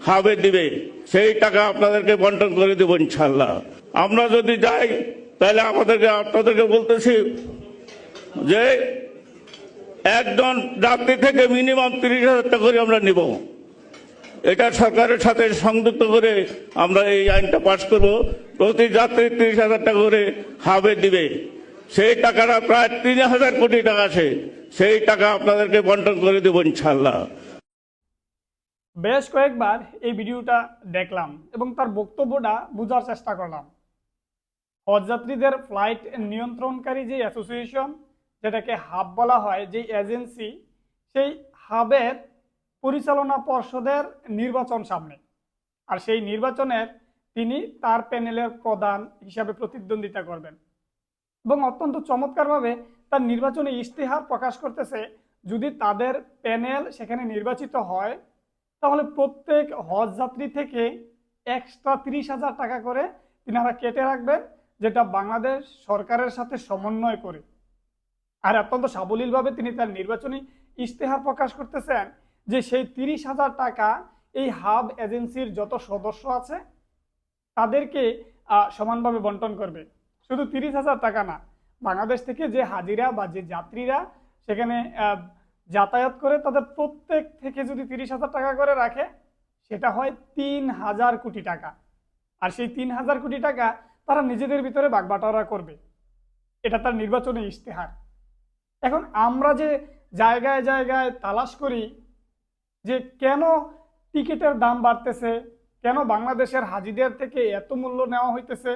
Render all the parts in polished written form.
হাবে দিবে, সেই টাকা আপনাদেরকে বন্টন করে দেব ইনশাল্লাহ। আমরা যদি যাই তাহলে আপনাদেরকে বলতেছি যে একজন যাত্রী থেকে মিনিমাম 30,000 টাকা করে আমরা নিব। এটা সরকারের সাথে সংযুক্ত করে আমরা এই আইনটা পাশ করব। প্রতি যাত্রী 30,000 টাকা করে হাবে দিবে, সেই টাকাটা প্রায় 3,000 কোটি টাকা আছে, সেই টাকা আপনাদেরকে বন্টন করে দেব ইনশাল্লাহ। বেশ কয়েকবার এই ভিডিওটা দেখলাম এবং তার বক্তব্যটা বোঝার চেষ্টা করলাম। হজযাত্রীদের ফ্লাইট নিয়ন্ত্রণকারী যে অ্যাসোসিয়েশন, যেটাকে হাব বলা হয়, যে এজেন্সি, সেই হাবের পরিচালনা পর্ষদের নির্বাচন সামনে। আর সেই নির্বাচনের তিনি তার প্যানেলের প্রধান হিসাবে প্রতিদ্বন্দ্বিতা করবেন এবং অত্যন্ত চমৎকারভাবে তার নির্বাচনী ইশতেহার প্রকাশ করতেছে। যদি তাদের প্যানেল সেখানে নির্বাচিত হয় তাহলে প্রত্যেক হজ যাত্রী থেকে এক্সট্রা 30,000 টাকা করে তিনারা কেটে রাখবেন, যেটা বাংলাদেশ সরকারের সাথে সমন্বয় করে। আর অত্যন্ত সাবলীলভাবে তিনি তার নির্বাচনী ইশতেহার প্রকাশ করতেছেন যে সেই 30,000 টাকা এই হাব এজেন্সির যত সদস্য আছে তাদেরকে সমানভাবে বন্টন করবে। শুধু 30,000 টাকা না, বাংলাদেশ থেকে যে হাজিরা বা যে যাত্রীরা সেখানে যাতায়াত করে তাদের প্রত্যেক থেকে যদি 30,000 টাকা করে রাখে, সেটা হয় 3,000 কোটি টাকা। আর সেই 3,000 কোটি টাকা তারা নিজেদের ভিতরে ভাগবাটোয়ারা করবে। এটা তার নির্বাচনী ইশতেহার। এখন আমরা যে জায়গায় জায়গায় তালাশ করি যে কেন টিকিটের দাম বাড়তেছে, কেন বাংলাদেশের হাজিদের থেকে এত মূল্য নেওয়া হইতেছে,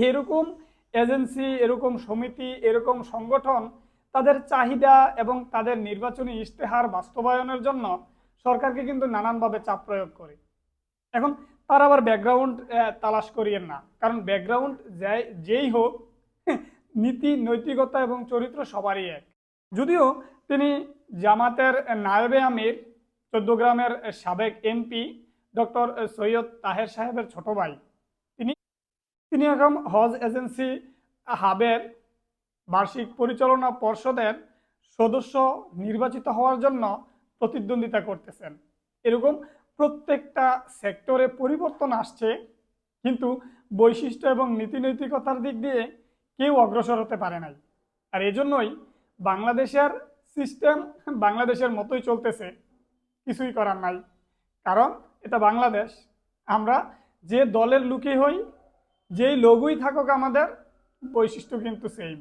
এরকম এজেন্সি, এরকম সমিতি, এরকম সংগঠন তাদের চাহিদা এবং তাদের নির্বাচনী ইশতেহার বাস্তবায়নের জন্য সরকারকে কিন্তু নানানভাবে চাপ প্রয়োগ করে। এখন তার আবার ব্যাকগ্রাউন্ড তালাশ করিয়েন না, কারণ ব্যাকগ্রাউন্ড যেই হোক, নীতি, নৈতিকতা এবং চরিত্র সবারই এক। যদিও তিনি জামাতের নায়েবে আমির, চৌদ্দগ্রামের সাবেক এমপি ডক্টর সৈয়দ তাহের সাহেবের ছোট ভাই, তিনি এখন হজ এজেন্সি হাবের বার্ষিক পরিচালনা পর্ষদের সদস্য নির্বাচিত হওয়ার জন্য প্রতিদ্বন্দ্বিতা করতেছেন। এরকম প্রত্যেকটা সেক্টরে পরিবর্তন আসছে, কিন্তু বৈশিষ্ট্য এবং নীতি নৈতিকতার দিক দিয়ে কেউ অগ্রসর হতে পারে নাই। আর এজন্যই বাংলাদেশের সিস্টেম বাংলাদেশের মতোই চলতেছে, কিছুই করার নাই। কারণ এটা বাংলাদেশ, আমরা যে দলের লোকই হই, যেই লোগোই থাকুক, আমাদের বৈশিষ্ট্য কিন্তু সেম।